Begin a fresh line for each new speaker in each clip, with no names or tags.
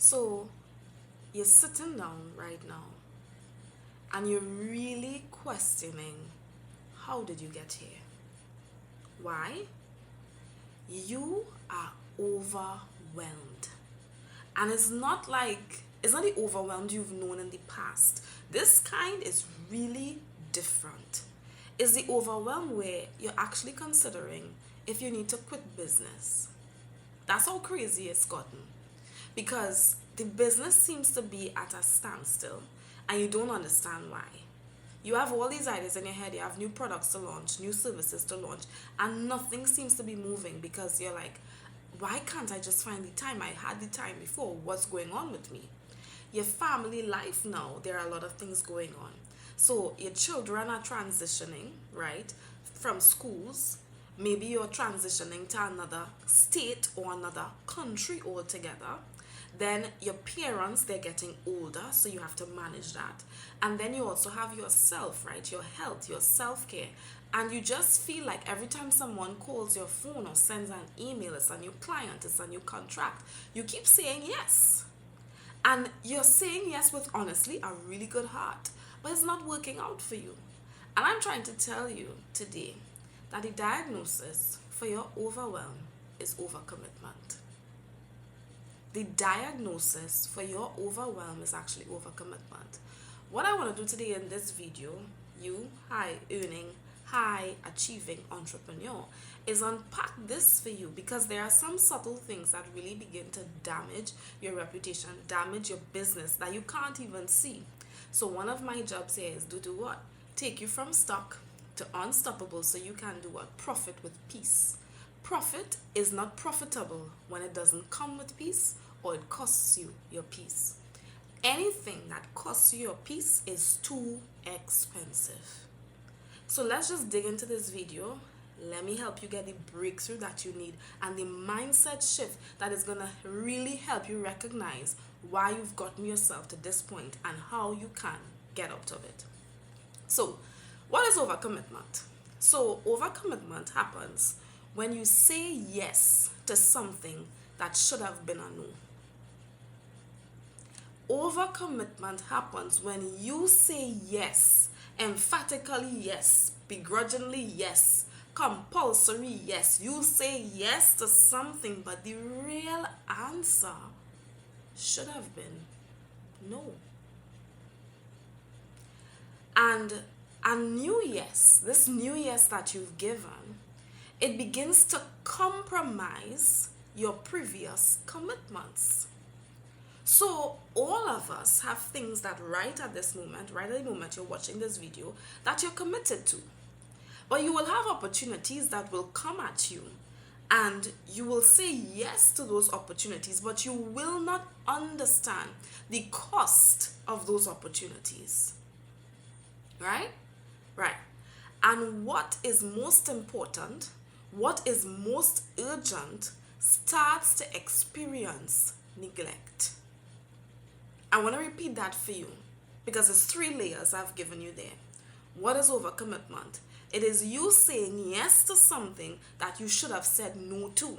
So you're sitting down right now and you're really questioning, how did you get here? Why? You are overwhelmed. And it's not the overwhelmed you've known in the past. This kind is really different. It's the overwhelm where you're actually considering if you need to quit business. That's how crazy it's gotten. Because the business seems to be at a standstill and you don't understand why. You have all these ideas in your head, you have new products to launch, new services to launch, and nothing seems to be moving because you're like, why can't I just find the time? I had the time before. What's going on with me? Your family life now, there are a lot of things going on. So your children are transitioning, right, from schools. Maybe you're transitioning to another state or another country altogether. Then your parents, they're getting older, so you have to manage that. And then you also have yourself, right? Your health, your self-care. And you just feel like every time someone calls your phone or sends an email, it's a new client, it's a new contract, you keep saying yes. And you're saying yes with, honestly, a really good heart. But it's not working out for you. And I'm trying to tell you today that the diagnosis for your overwhelm is overcommitment. The diagnosis for your overwhelm is actually overcommitment. What I want to do today in this video, you high earning, high achieving entrepreneur, is unpack this for you, because there are some subtle things that really begin to damage your reputation, damage your business that you can't even see. So one of my jobs here is to do what? Take you from stuck to unstoppable so you can do what? Profit with peace. Profit is not profitable when it doesn't come with peace or it costs you your peace. Anything that costs you your peace is too expensive. So let's just dig into this video. Let me help you get the breakthrough that you need and the mindset shift that is going to really help you recognize why you've gotten yourself to this point and how you can get out of it. So, what is overcommitment? So, overcommitment happens when you say yes to something that should have been a no. Overcommitment happens when you say yes, emphatically yes, begrudgingly yes, compulsory yes. You say yes to something, but the real answer should have been no. And a new yes, this new yes that you've given, it begins to compromise your previous commitments. So all of us have things that right at the moment you're watching this video, that you're committed to. But you will have opportunities that will come at you and you will say yes to those opportunities, but you will not understand the cost of those opportunities. Right? Right. And what is most important, what is most urgent, starts to experience neglect. I want to repeat that for you because it's 3 layers I've given you there. What is overcommitment? It is you saying yes to something that you should have said no to.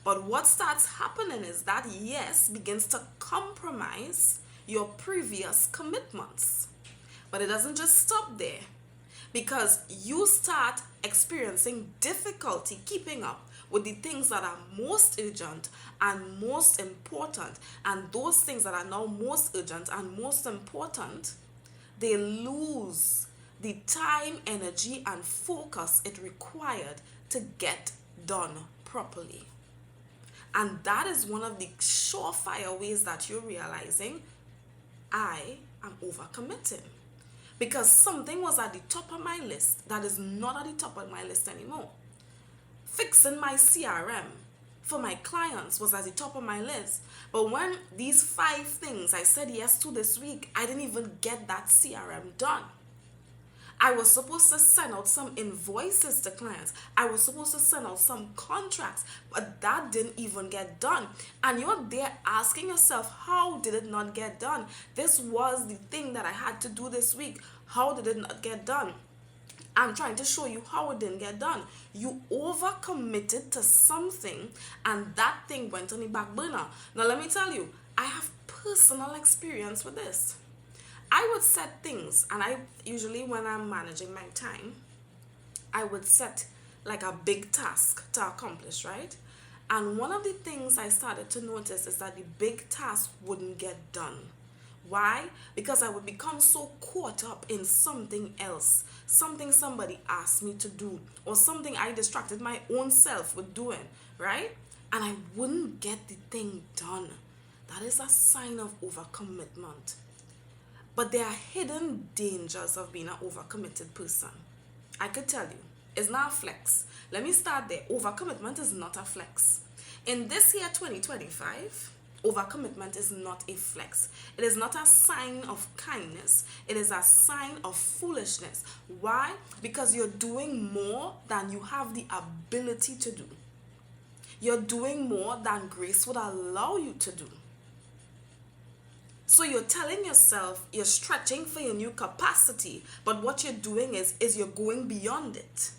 But what starts happening is that yes begins to compromise your previous commitments. But it doesn't just stop there, because you start experiencing difficulty keeping up with the things that are most urgent and most important. And those things that are now most urgent and most important, they lose the time, energy, and focus it required to get done properly. And that is one of the surefire ways that you're realizing I am overcommitting. Because something was at the top of my list that is not at the top of my list anymore. Fixing my CRM for my clients was at the top of my list. But when these 5 things I said yes to this week, I didn't even get that CRM done. I was supposed to send out some invoices to clients. I was supposed to send out some contracts, but that didn't even get done. And you're there asking yourself, how did it not get done? This was the thing that I had to do this week. How did it not get done? I'm trying to show you how it didn't get done. You overcommitted to something and that thing went on the back burner. Now let me tell you, I have personal experience with this. I would set things, and I usually, when I'm managing my time, I would set like a big task to accomplish, right? And one of the things I started to notice is that the big task wouldn't get done. Why? Because I would become so caught up in something else, something somebody asked me to do, or something I distracted my own self with doing, right? And I wouldn't get the thing done. That is a sign of overcommitment. But there are hidden dangers of being an overcommitted person. I could tell you, it's not a flex. Let me start there. Overcommitment is not a flex. In this year 2025, overcommitment is not a flex. It is not a sign of kindness. It is a sign of foolishness. Why? Because you're doing more than you have the ability to do. You're doing more than grace would allow you to do. So you're telling yourself you're stretching for your new capacity, but what you're doing is you're going beyond it.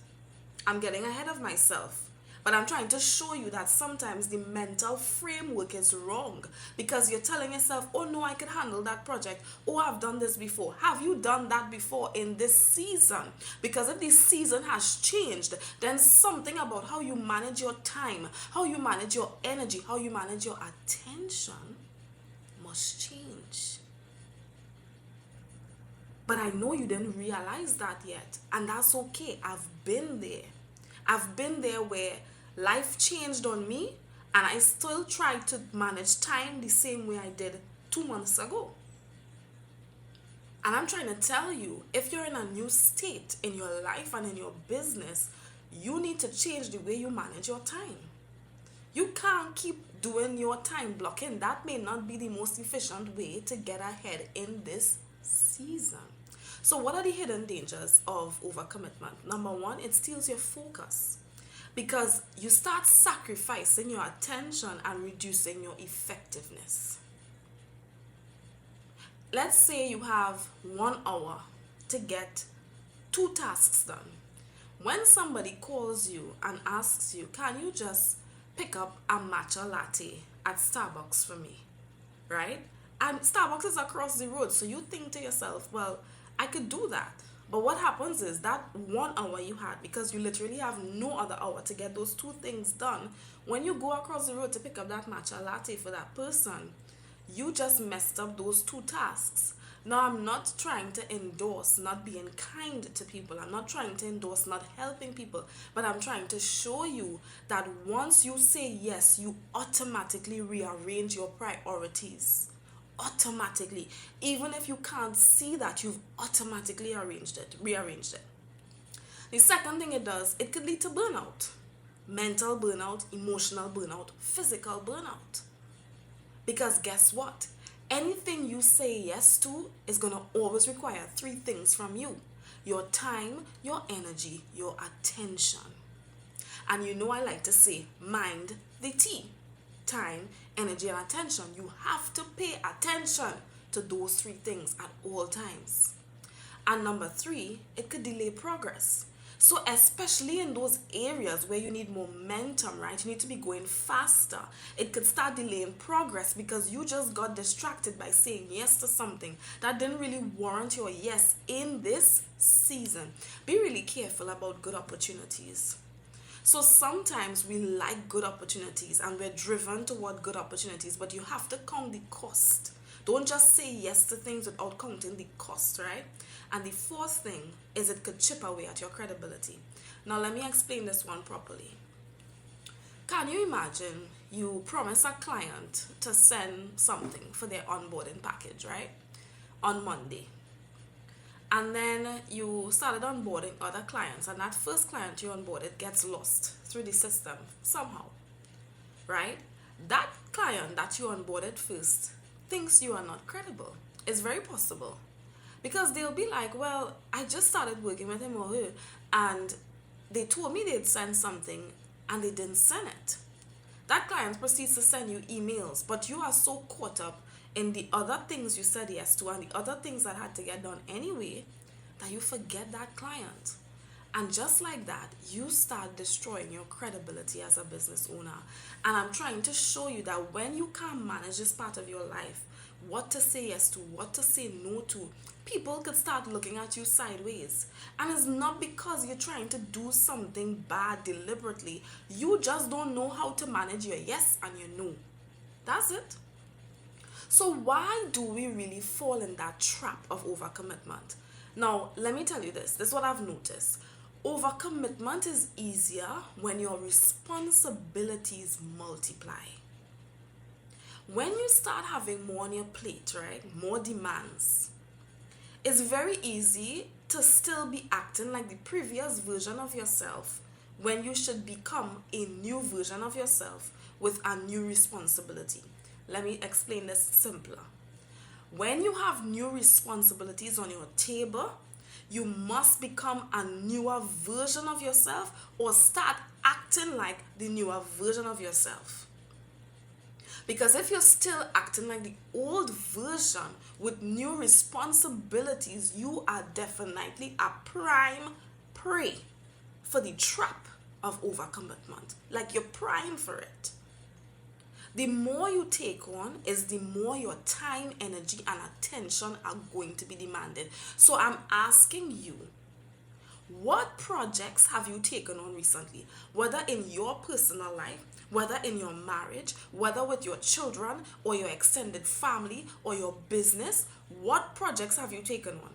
I'm getting ahead of myself, but I'm trying to show you that sometimes the mental framework is wrong, because you're telling yourself, oh no, I could handle that project. Oh, I've done this before. Have you done that before in this season? Because if this season has changed, then something about how you manage your time, how you manage your energy, how you manage your attention must change. But I know you didn't realize that yet, and that's okay. I've been there. I've been there where life changed on me, and I still try to manage time the same way I did 2 months ago. And I'm trying to tell you, if you're in a new state in your life and in your business, you need to change the way you manage your time. You can't keep doing your time blocking. That may not be the most efficient way to get ahead in this season. So what are the hidden dangers of overcommitment? Number one, it steals your focus, because you start sacrificing your attention and reducing your effectiveness. Let's say you have 1 hour to get 2 tasks done. When somebody calls you and asks you, can you just pick up a matcha latte at Starbucks for me, right? And Starbucks is across the road, so you think to yourself, well, I could do that. But what happens is that 1 hour you had, because you literally have no other hour to get those 2 things done, when you go across the road to pick up that matcha latte for that person, you just messed up those 2 tasks. Now, I'm not trying to endorse not being kind to people. I'm not trying to endorse not helping people. But I'm trying to show you that once you say yes, you automatically rearrange your priorities. Automatically. Even if you can't see that, you've automatically rearranged it. The second thing it does, it could lead to burnout. Mental burnout, emotional burnout, physical burnout. Because guess what? Anything you say yes to is going to always require 3 things from you: your time, your energy, your attention. And you know I like to say, mind the T. Time, energy, and attention. You have to pay attention to those 3 things at all times. And number 3, it could delay progress. So especially in those areas where you need momentum, right? You need to be going faster. It could start delaying progress because you just got distracted by saying yes to something that didn't really warrant your yes in this season. Be really careful about good opportunities. So sometimes we like good opportunities and we're driven toward good opportunities, but you have to count the cost. Don't just say yes to things without counting the cost, right? And the 4th thing is it could chip away at your credibility. Now let me explain this one properly. Can you imagine you promise a client to send something for their onboarding package, right? On Monday. And then you started onboarding other clients, and that first client you onboarded gets lost through the system somehow, right? That client that you onboarded first thinks you are not credible. It's very possible, because they'll be like, well, I just started working with him or her, and they told me they'd send something and they didn't send it. That client proceeds to send you emails, but you are so caught up in the other things you said yes to and the other things that had to get done anyway that you forget that client. And just like that, you start destroying your credibility as a business owner. And I'm trying to show you that when you can't manage this part of your life, what to say yes to, what to say no to, people could start looking at you sideways. And it's not because you're trying to do something bad deliberately. You just don't know how to manage your yes and your no. That's it. So why do we really fall in that trap of overcommitment? Now, let me tell you this. This is what I've noticed. Overcommitment is easier when your responsibilities multiply. When you start having more on your plate, right? More demands. It's very easy to still be acting like the previous version of yourself when you should become a new version of yourself with a new responsibility. Let me explain this simpler. When you have new responsibilities on your table, you must become a newer version of yourself or start acting like the newer version of yourself. Because if you're still acting like the old version with new responsibilities, you are definitely a prime prey for the trap of overcommitment. Like you're prime for it. The more you take on is the more your time, energy, and attention are going to be demanded. So I'm asking you, what projects have you taken on recently? Whether in your personal life, whether in your marriage, whether with your children or your extended family or your business, what projects have you taken on?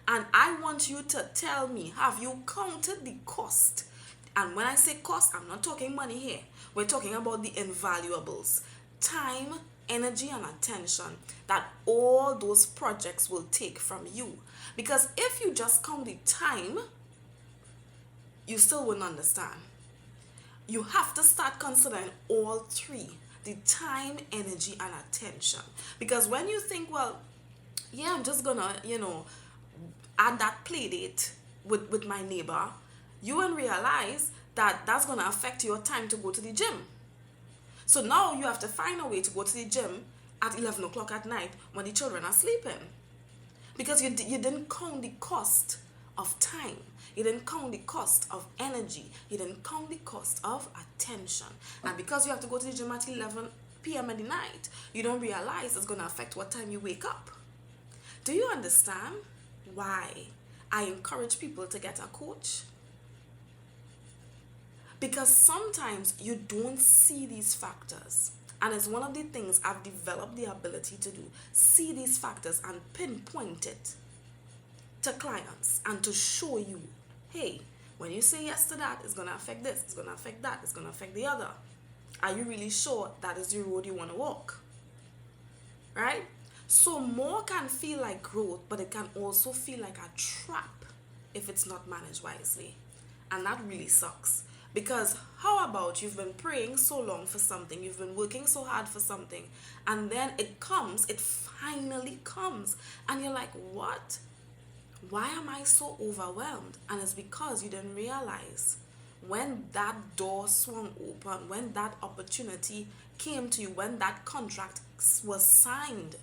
And I want you to tell me, have you counted the cost? And when I say cost, I'm not talking money here. We're talking about the invaluables, time, energy, and attention that all those projects will take from you. Because if you just count the time, you still wouldn't understand. You have to start considering all three, the time, energy, and attention. Because when you think, well, yeah, I'm just gonna, add that play date with my neighbor, you won't realize that that's going to affect your time to go to the gym. So now you have to find a way to go to the gym at 11 o'clock at night when the children are sleeping. Because you didn't count the cost of time. You didn't count the cost of energy. You didn't count the cost of attention. And because you have to go to the gym at 11 p.m. at the night, you don't realize it's going to affect what time you wake up. Do you understand why I encourage people to get a coach? Because sometimes you don't see these factors. And it's one of the things I've developed the ability to do. See these factors and pinpoint it to clients and to show you, hey, when you say yes to that, it's going to affect this, it's going to affect that, it's going to affect the other. Are you really sure that is the road you want to walk? Right? So more can feel like growth, but it can also feel like a trap if it's not managed wisely. And that really sucks. Because how about you've been praying so long for something, you've been working so hard for something, and then it finally comes, and you're like, what? Why am I so overwhelmed? And it's because you didn't realize when that door swung open, when that opportunity came to you, when that contract was signed,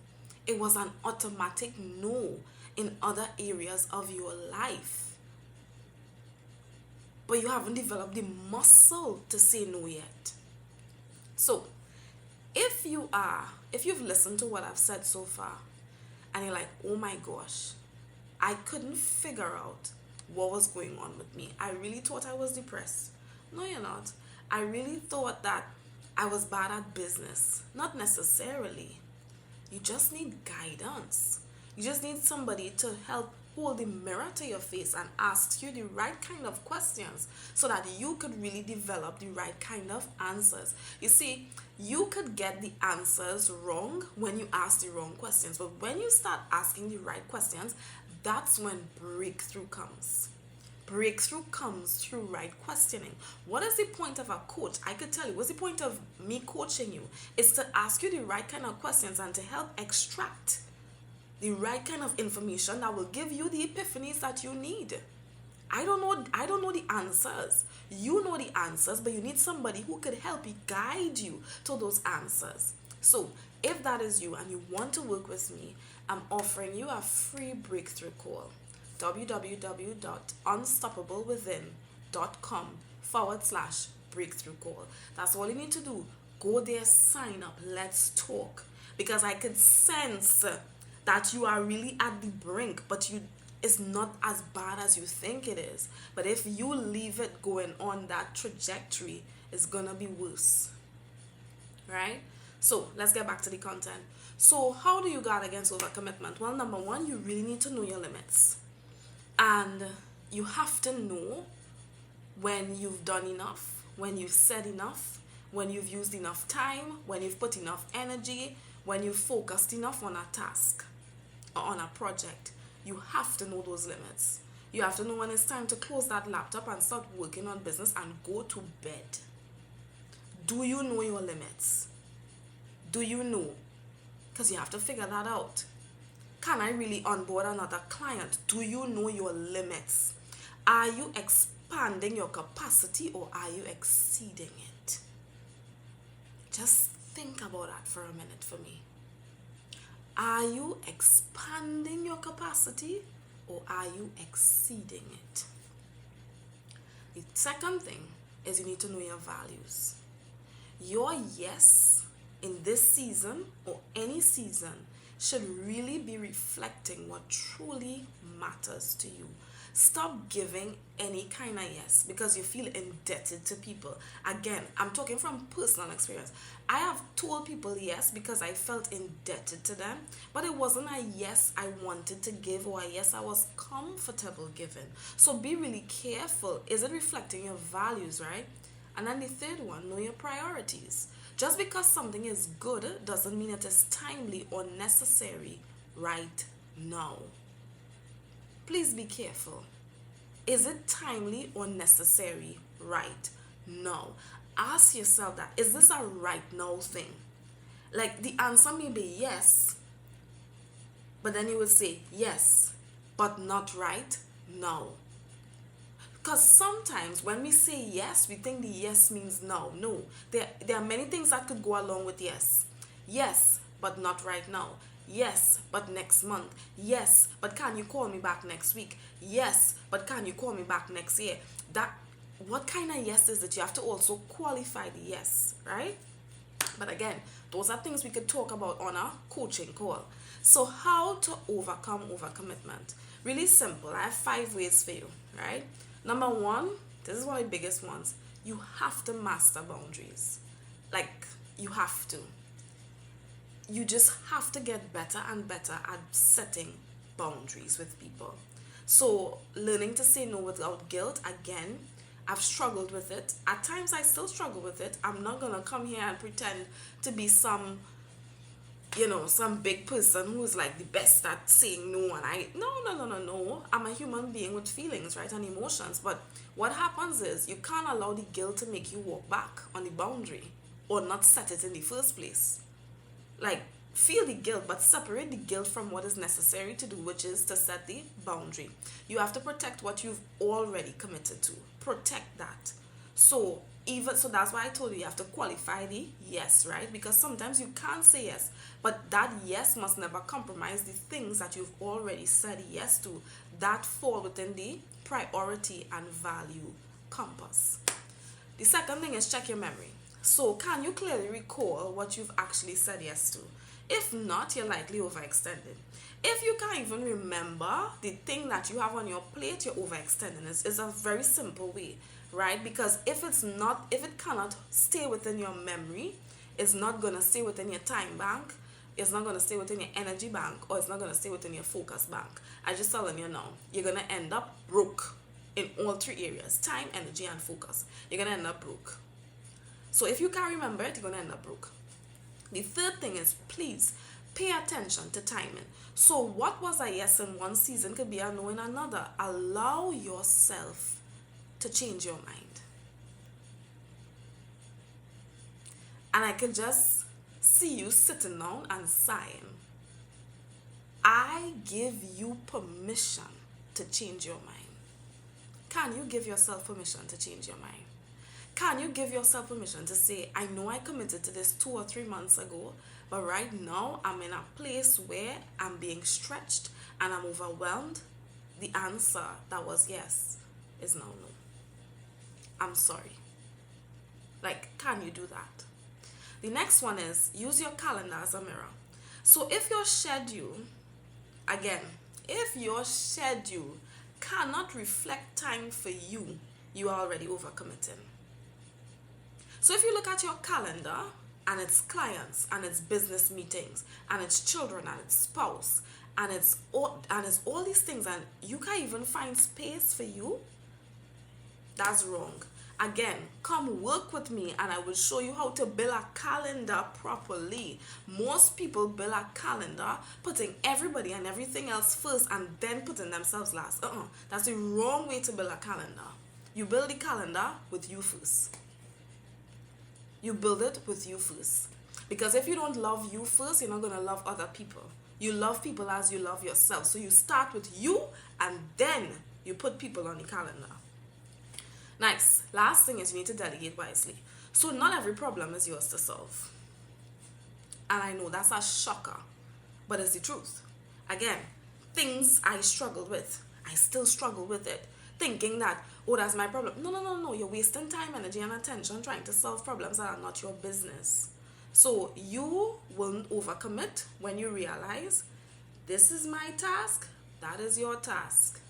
it was an automatic no in other areas of your life. But you haven't developed the muscle to say no yet. So, if you've listened to what I've said so far, and you're like, oh my gosh, I couldn't figure out what was going on with me. I really thought I was depressed. No, you're not. I really thought that I was bad at business. Not necessarily. You just need guidance. You just need somebody to help hold the mirror to your face and ask you the right kind of questions so that you could really develop the right kind of answers. You see, you could get the answers wrong when you ask the wrong questions, but when you start asking the right questions, that's when breakthrough comes. Breakthrough comes through right questioning. What is the point of a coach? I could tell you, what's the point of me coaching you? It's to ask you the right kind of questions and to help extract the right kind of information that will give you the epiphanies that you need. I don't know the answers. You know the answers, but you need somebody who could help you, guide you to those answers. So if that is you and you want to work with me, I'm offering you a free breakthrough call. www.unstoppablewithin.com/breakthrough call. That's all you need to do. Go there, sign up, let's talk. Because I could sense that you are really at the brink, but it's not as bad as you think it is. But if you leave it going on that trajectory, it's gonna be worse. Right? So let's get back to the content. So how do you guard against overcommitment? Well, number one, you really need to know your limits. And you have to know when you've done enough, when you've said enough, when you've used enough time, when you've put enough energy, when you've focused enough on a task or on a project. You have to know those limits. You have to know when it's time to close that laptop and start working on business and go to bed. Do you know your limits? Do you know? Because you have to figure that out. Can I really onboard another client? Do you know your limits? Are you expanding your capacity or are you exceeding it? Just think about that for a minute for me. Are you expanding your capacity or are you exceeding it? The second thing is you need to know your values. Your yes in this season or any season should really be reflecting what truly matters to you. Stop giving any kind of yes because you feel indebted to people. Again, I'm talking from personal experience. I have told people yes because I felt indebted to them, but it wasn't a yes I wanted to give or a yes I was comfortable giving. So be really careful. Is it reflecting your values, right? And then the third one, know your priorities. Just because something is good doesn't mean it is timely or necessary right now. Please be careful. Is it timely or necessary right now? Ask yourself that. Is this a right now thing? Like the answer may be yes, but then you would say yes, but not right now. Because sometimes when we say yes, we think the yes means no. No, there are many things that could go along with yes. Yes, but not right now. Yes, but next month. Yes, but can you call me back next week? Yes, but can you call me back next year? What kind of yes is it? You have to also qualify the yes, right? But again, those are things we could talk about on our coaching call. So how to overcome overcommitment? Really simple. I have 5 ways for you, right? Number one, this is one of the biggest ones. You have to master boundaries. Like, you have to. You just have to get better and better at setting boundaries with people. So learning to say no without guilt, again, I've struggled with it. At times I still struggle with it. I'm not gonna come here and pretend to be some big person who's like the best at saying no, and no. I'm a human being with feelings, right, and emotions. But what happens is you can't allow the guilt to make you walk back on the boundary or not set it in the first place. Like, feel the guilt, but separate the guilt from what is necessary to do, which is to set the boundary. You have to protect what you've already committed to. Protect that. So that's why I told you have to qualify the yes, right? Because sometimes you can't say yes, but that yes must never compromise the things that you've already said yes to that fall within the priority and value compass. The second thing is check your memory. So can you clearly recall what you've actually said yes to? If not, you're likely overextended. If you can't even remember the thing that you have on your plate, you're overextending. It's a very simple way, right? Because if it cannot stay within your memory, it's not going to stay within your time bank, it's not going to stay within your energy bank, or it's not going to stay within your focus bank. I'm just telling you now, you're going to end up broke in all 3 areas: time, energy, and focus. You're going to end up broke. So if you can't remember it, you're going to end up broke. The third thing is, please pay attention to timing. So what was a yes in one season could be a no in another. Allow yourself to change your mind. And I could just see you sitting down and sighing. I give you permission to change your mind. Can you give yourself permission to change your mind? Can you give yourself permission to say, I know I committed to this 2 or 3 months ago, but right now I'm in a place where I'm being stretched and I'm overwhelmed. the answer that was yes is now no. I'm sorry. Like, can you do that? The next one is use your calendar as a mirror. So if your schedule, again, if your schedule cannot reflect time for you, you are already overcommitting. So if you look at your calendar and it's clients and it's business meetings and it's children and it's spouse and it's all these things, and you can't even find space for you, that's wrong. Again, come work with me and I will show you how to build a calendar properly. Most people build a calendar putting everybody and everything else first and then putting themselves last. That's the wrong way to build a calendar. You build the calendar with you first. You build it with you first. Because if you don't love you first, you're not going to love other people. You love people as you love yourself. So you start with you and then you put people on the calendar. Nice. Last thing is you need to delegate wisely. So not every problem is yours to solve. And I know that's a shocker, but it's the truth. Again, things I struggled with, I still struggle with it. Thinking that, oh, that's my problem. No. You're wasting time, energy, and attention trying to solve problems that are not your business. So you will overcommit when you realize this is my task, that is your task.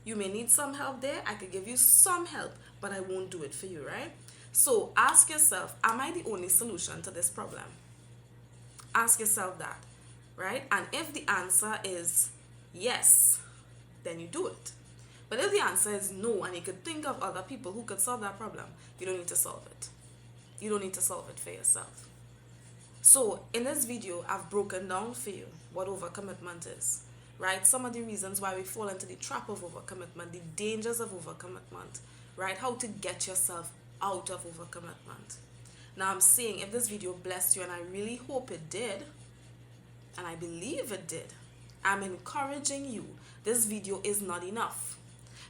You may need some help there. I could give you some help, but I won't do it for you, right? So ask yourself, am I the only solution to this problem? Ask yourself that, right? And if the answer is yes, then you do it. But if the answer is no, and you could think of other people who could solve that problem, you don't need to solve it. You don't need to solve it for yourself. So in this video, I've broken down for you what overcommitment is, right? Some of the reasons why we fall into the trap of overcommitment, the dangers of overcommitment, right? How to get yourself out of overcommitment. Now I'm saying if this video blessed you, and I really hope it did, and I believe it did, I'm encouraging you. This video is not enough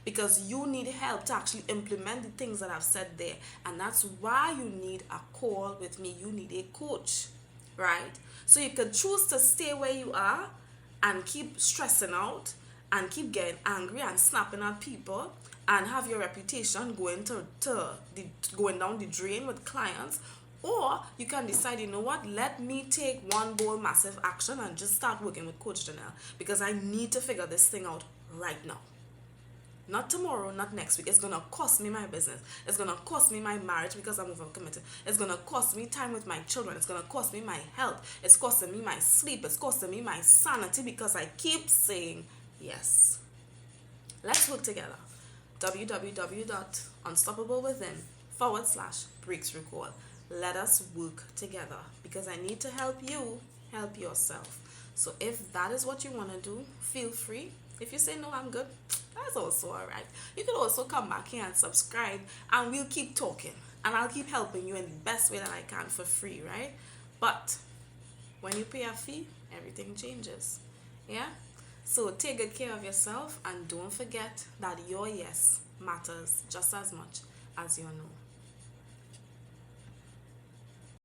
because you need help to actually implement the things that I've said there. And that's why you need a call with me. You need a coach, right? So you can choose to stay where you are and keep stressing out and keep getting angry and snapping at people and have your reputation going down the drain with clients. Or you can decide, you know what, let me take one bold massive action and just start working with Coach Jenelle, because I need to figure this thing out right now. Not tomorrow, not next week. It's going to cost me my business. It's going to cost me my marriage because I'm overcommitted. It's going to cost me time with my children. It's going to cost me my health. It's costing me my sleep. It's costing me my sanity because I keep saying yes. Let's work together. www.unstoppablewithin.com/breakthrough call. Let us work together because I need to help you help yourself. So if that is what you want to do, feel free. If you say no, I'm good, that's also all right. You can also come back here and subscribe and we'll keep talking and I'll keep helping you in the best way that I can for free, right? But when you pay a fee, everything changes. Yeah? So take good care of yourself and don't forget that your yes matters just as much as your no.